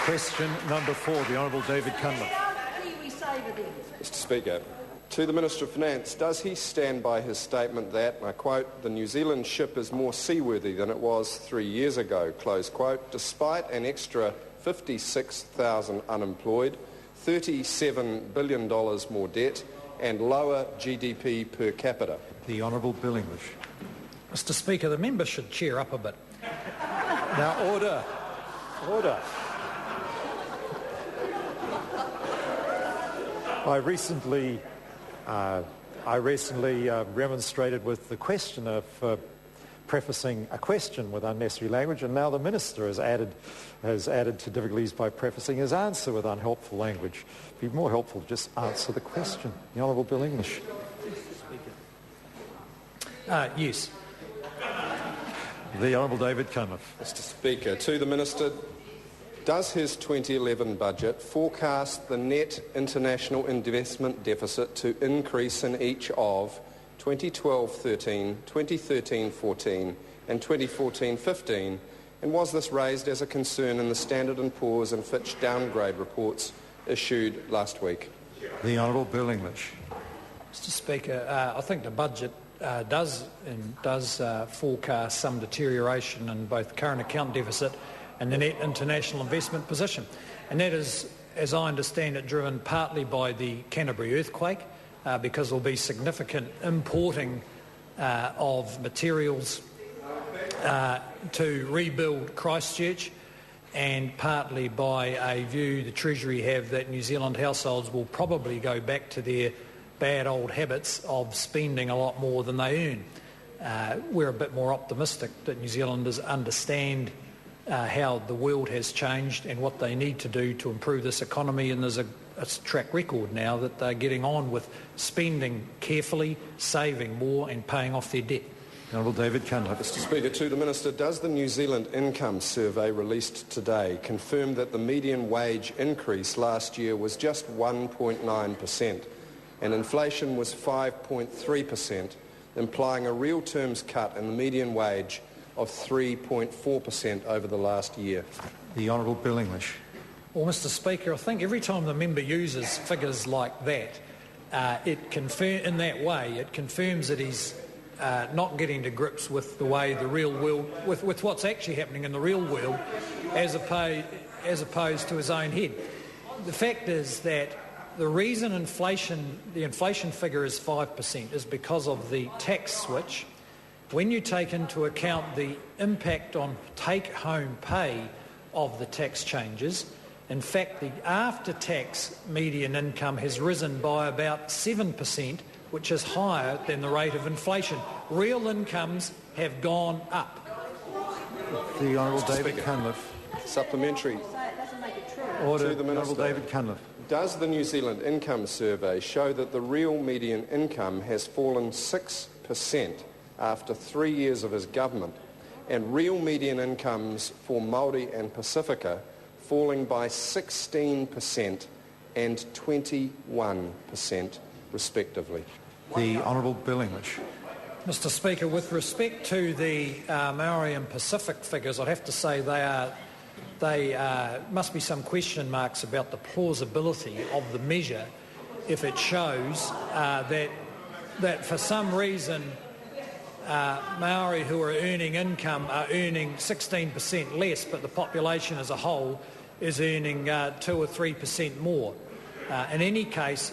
Question number 4, the Honourable David Cunliffe. Mr Speaker, to the Minister of Finance, does he stand by his statement that, and I quote, "the New Zealand ship is more seaworthy than it was 3 years ago," close quote, despite an extra 56,000 unemployed, $37 billion more debt and lower GDP per capita? The Honourable Bill English. Mr Speaker, the member should cheer up a bit. Now, order. Order. I recently remonstrated with the questioner for prefacing a question with unnecessary language, and now the Minister has added to difficulties by prefacing his answer with unhelpful language. It would be more helpful to just answer the question. The Honourable Bill English. Yes. The Honourable David Cunliffe. Mr Speaker, to the Minister, does his 2011 budget forecast the net international investment deficit to increase in each of 2012-13, 2013-14 and 2014-15, and was this raised as a concern in the Standard & Poor's and Fitch downgrade reports issued last week? The Honourable Bill English. Mr Speaker, I think the budget does forecast some deterioration in both the current account deficit and the net international investment position. And that is, as I understand it, driven partly by the Canterbury earthquake, because there will be significant importing of materials to rebuild Christchurch, and partly by a view the Treasury have that New Zealand households will probably go back to their bad old habits of spending a lot more than they earn. We're a bit more optimistic that New Zealanders understand how the world has changed and what they need to do to improve this economy, and there's a track record now that they're getting on with spending carefully, saving more and paying off their debt. Honourable David Cunliffe. Mr Speaker, to the Minister, does the New Zealand Income Survey released today confirm that the median wage increase last year was just 1.9% and inflation was 5.3%, implying a real terms cut in the median wage of 3.4% over the last year? The Honourable Bill English. Well, Mr Speaker, I think every time the member uses figures like that, it confirms that he's not getting to grips with the way the real world, with what's actually happening in the real world, as opposed to his own head. The fact is that the reason the inflation figure is 5% is because of the tax switch. When you take into account the impact on take-home pay of the tax changes, in fact, the after-tax median income has risen by about 7%, which is higher than the rate of inflation. Real incomes have gone up. The Honourable David Cunliffe. Supplementary. Order. To the Minister. Honourable David Cunliffe. Does the New Zealand Income Survey show that the real median income has fallen 6% after 3 years of his government, and real median incomes for Māori and Pacifica falling by 16% and 21% respectively? The Honourable Bill English. Mr Speaker, with respect to the Maori and Pacific figures, I'd have to say they must be some question marks about the plausibility of the measure if it shows that for some reason Maori who are earning income are earning 16% less, but the population as a whole is earning 2 or 3% more. In any case,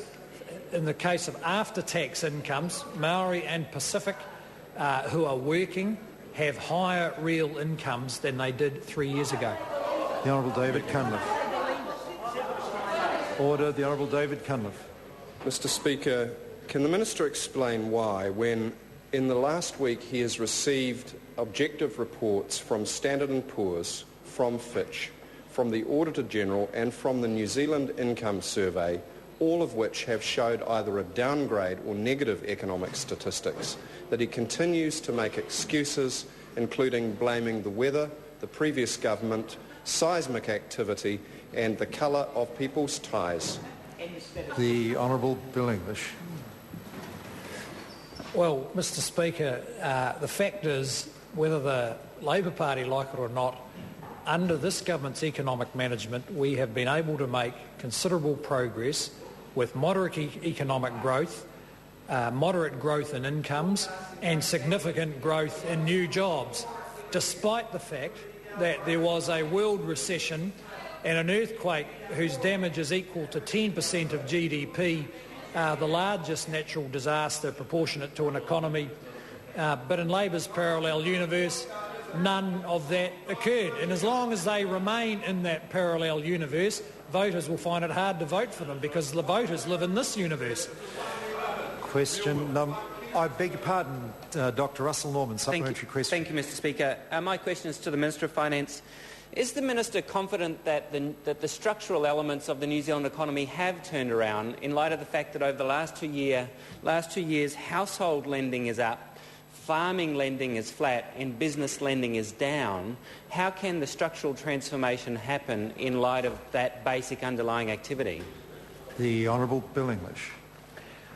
in the case of after-tax incomes, Maori and Pacific who are working have higher real incomes than they did 3 years ago. The Honourable David Cunliffe. Order. The Honourable David Cunliffe. Mr Speaker, can the Minister explain why, when in the last week he has received objective reports from Standard & Poor's, from Fitch, from the Auditor-General and from the New Zealand Income Survey, all of which have showed either a downgrade or negative economic statistics, that he continues to make excuses, including blaming the weather, the previous government, seismic activity and the colour of people's ties? The Honourable Bill English. Well, Mr Speaker, the fact is, whether the Labor Party like it or not, under this government's economic management, we have been able to make considerable progress with moderate economic growth, moderate growth in incomes and significant growth in new jobs, despite the fact that there was a world recession and an earthquake whose damage is equal to 10% of GDP, the largest natural disaster proportionate to an economy. But in Labor's parallel universe, none of that occurred. And as long as they remain in that parallel universe, voters will find it hard to vote for them because the voters live in this universe. Question. I beg your pardon, Dr. Russell Norman, supplementary question. Thank you, Mr. Speaker. My question is to the Minister of Finance. Is the Minister confident that the structural elements of the New Zealand economy have turned around in light of the fact that over the last 2 years household lending is up, farming lending is flat and business lending is down? How can the structural transformation happen in light of that basic underlying activity? The Honourable Bill English.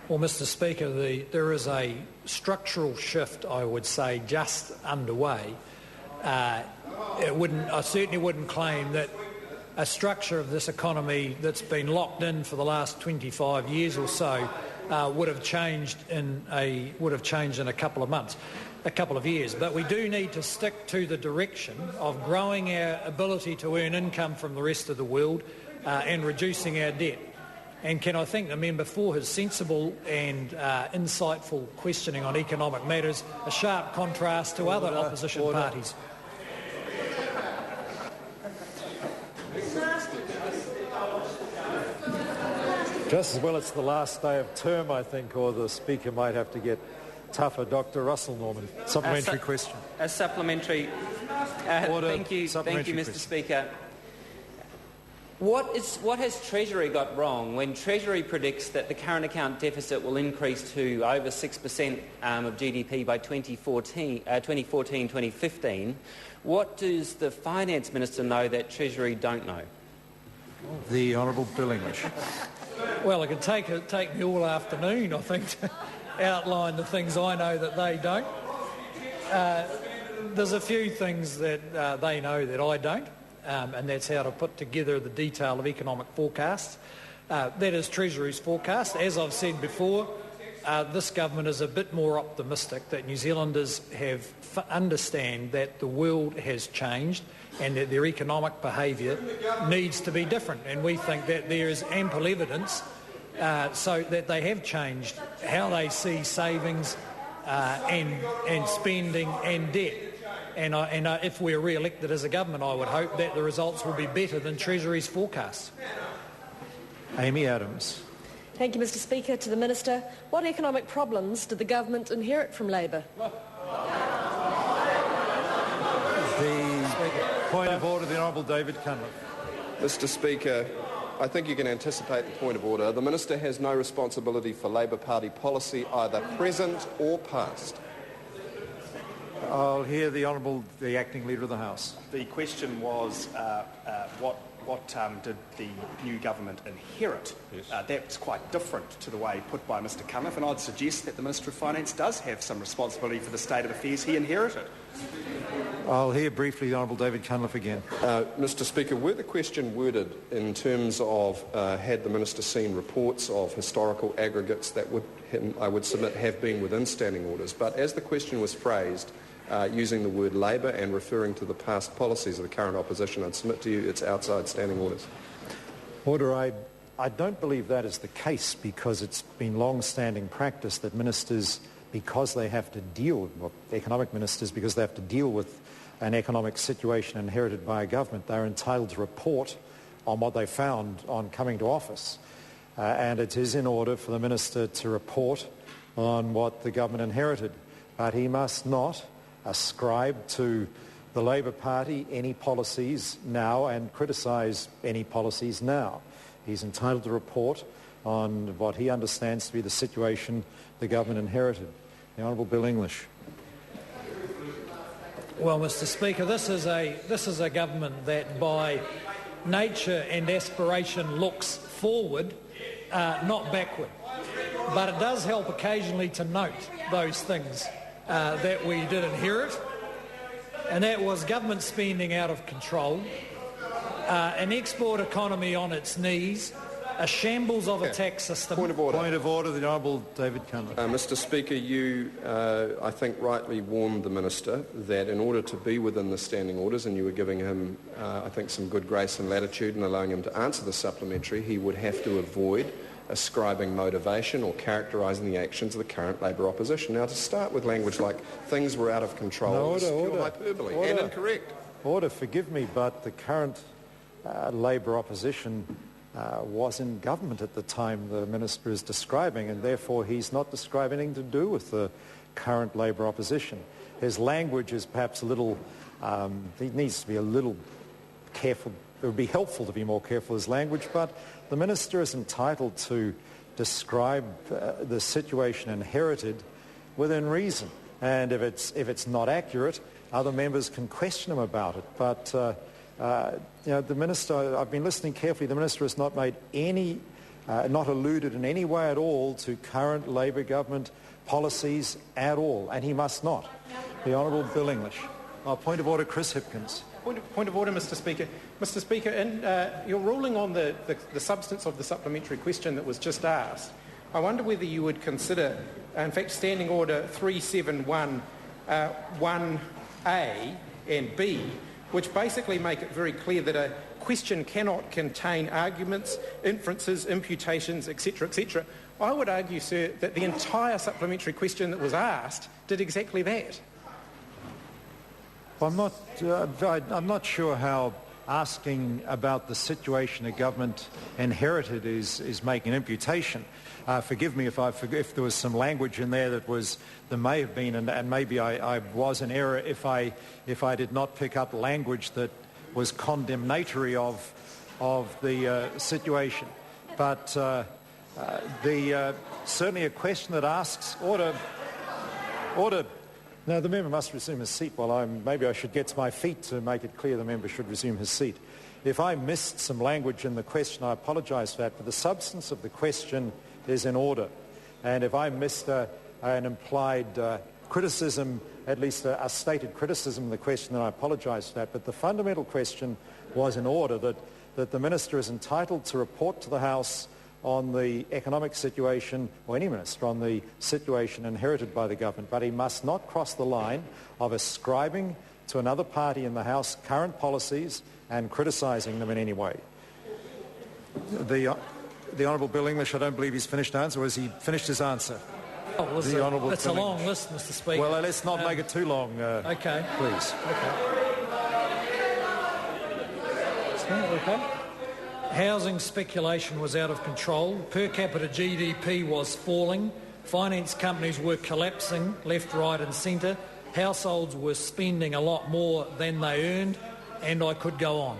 Well, Mr. Speaker, there is a structural shift, I would say, just underway. I certainly wouldn't claim that a structure of this economy that's been locked in for the last 25 years or so would have changed in a couple of months, a couple of years. But we do need to stick to the direction of growing our ability to earn income from the rest of the world and reducing our debt. And can I thank the member for his sensible and insightful questioning on economic matters, a sharp contrast to other opposition parties. Just as well it's the last day of term, I think, or the Speaker might have to get tougher. Dr. Russell Norman, supplementary question. A supplementary. Order. Thank you, Supplementary Mr. Speaker. What has Treasury got wrong when Treasury predicts that the current account deficit will increase to over 6% of GDP by 2014-2015? What does the Finance Minister know that Treasury don't know? The Honourable Bill English. Well, it could take me all afternoon, I think, to outline the things I know that they don't. There's a few things that they know that I don't. And that's how to put together the detail of economic forecasts. That is Treasury's forecast. As I've said before, this government is a bit more optimistic that New Zealanders understand that the world has changed and that their economic behaviour needs to be different. And we think that there is ample evidence so that they have changed how they see savings and spending and debt. And if we're re-elected as a government, I would hope that the results will be better than Treasury's forecasts. Amy Adams. Thank you, Mr. Speaker. To the Minister, what economic problems did the government inherit from Labor? The point of order, the Honourable David Cunliffe. Mr. Speaker, I think you can anticipate the point of order. The Minister has no responsibility for Labor Party policy, either present or past. I'll hear the Acting Leader of the House. The question was what did the new government inherit? Yes. That's quite different to the way put by Mr. Cunliffe, and I'd suggest that the Minister of Finance does have some responsibility for the state of affairs he inherited. I'll hear briefly the Honourable David Cunliffe again. Mr. Speaker, were the question worded in terms of had the Minister seen reports of historical aggregates that would, I would submit, have been within standing orders? But as the question was phrased, using the word Labor and referring to the past policies of the current opposition, I'd submit to you it's outside standing orders. Order. I don't believe that is the case because it's been long-standing practice that ministers, because they have to deal, well, economic ministers, because they have to deal with an economic situation inherited by a government, they're entitled to report on what they found on coming to office. And it is in order for the minister to report on what the government inherited. But he must not ascribe to the Labor Party any policies now and criticise any policies now. He's entitled to report on what he understands to be the situation the government inherited. The Honourable Bill English. Well, Mr. Speaker, this is a government that by nature and aspiration looks forward, not backward. But it does help occasionally to note those things that we did inherit. and that was government spending out of control, an export economy on its knees, a shambles of a tax system. Point of order. Point of order, the Honourable David Cunliffe. Mr Speaker, you, I think, rightly warned the Minister that in order to be within the standing orders, and you were giving him, I think, some good grace and latitude in allowing him to answer the supplementary, he would have to avoid ascribing motivation or characterising the actions of the current Labour opposition. Now, to start with language like things were out of control is pure hyperbole and incorrect. Order, forgive me, but the current Labour opposition was in government at the time the Minister is describing, and therefore he's not describing anything to do with the current Labour opposition. His language is perhaps a little, he needs to be a little careful. It would be helpful to be more careful with his language, but the Minister is entitled to describe the situation inherited within reason. And if it's not accurate, other members can question him about it. But the Minister, I've been listening carefully, the Minister has not made any, not alluded in any way at all to current Labour government policies at all, and he must not. The Honourable Bill English. Point of order, Chris Hipkins. Point of order, Mr Speaker. Mr Speaker, in your ruling on the substance of the supplementary question that was just asked, I wonder whether you would consider, in fact, Standing Order 371 1A and B, which basically make it very clear that a question cannot contain arguments, inferences, imputations, etc., etc. I would argue, sir, that the entire supplementary question that was asked did exactly that. I'm not sure how asking about the situation a government inherited is making an imputation. Forgive me if there was some language in there there may have been, and maybe I was in error if I did not pick up language that was condemnatory of the situation. But certainly a question that asks order. Now, the member must resume his seat while maybe I should get to my feet to make it clear the member should resume his seat. If I missed some language in the question, I apologise for that, but the substance of the question is in order. And if I missed an implied criticism, at least a stated criticism of the question, then I apologise for that. But the fundamental question was in order that the Minister is entitled to report to the House on the economic situation, or any minister, on the situation inherited by the government, but he must not cross the line of ascribing to another party in the House current policies and criticising them in any way. The Honourable Bill English, I don't believe he's finished answer, or has he finished his answer? It's a long list, Mr Speaker. Well, let's not make it too long, okay. Please. Okay. Housing speculation was out of control. Per capita GDP was falling. Finance companies were collapsing left, right and centre. Households were spending a lot more than they earned, and I could go on.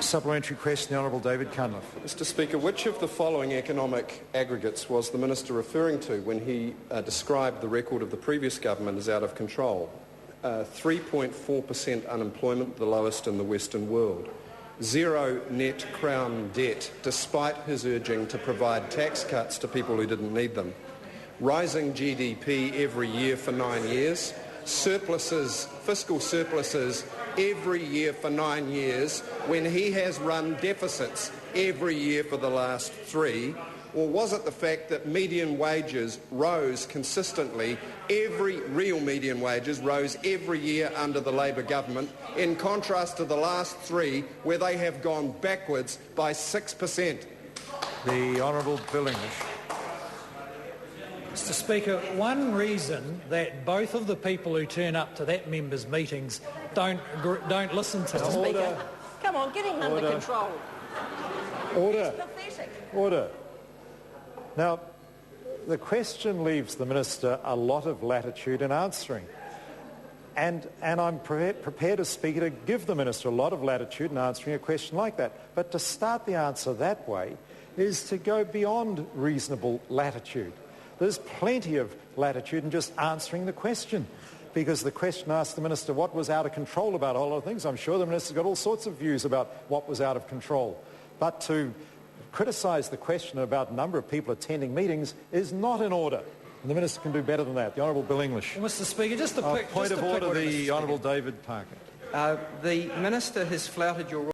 Supplementary question, the Honourable David Cunliffe. Mr Speaker, which of the following economic aggregates was the Minister referring to when he described the record of the previous government as out of control? 3.4% unemployment, the lowest in the Western world. Zero net Crown debt, despite his urging to provide tax cuts to people who didn't need them. Rising GDP every year for 9 years. Surpluses, fiscal surpluses every year for 9 years, when he has run deficits every year for the last 3. Or was it the fact that median wages rose consistently, real median wages rose every year under the Labour government, in contrast to the last 3 where they have gone backwards by 6%? The Honourable Bill English. Mr Speaker, one reason that both of the people who turn up to that member's meetings don't listen to Mr Speaker, come on, get him under control. Order. It's pathetic. Order. Now, the question leaves the Minister a lot of latitude in answering. And I'm prepared as Speaker to give the Minister a lot of latitude in answering a question like that. But to start the answer that way is to go beyond reasonable latitude. There's plenty of latitude in just answering the question, because the question asked the Minister what was out of control about a whole lot of things. I'm sure the Minister's got all sorts of views about what was out of control. But to criticise the question about the number of people attending meetings is not in order. And the Minister can do better than that. The Honourable Bill English. Well, Mr Speaker, just a Point of order, the Honourable David Parker. The Minister has flouted your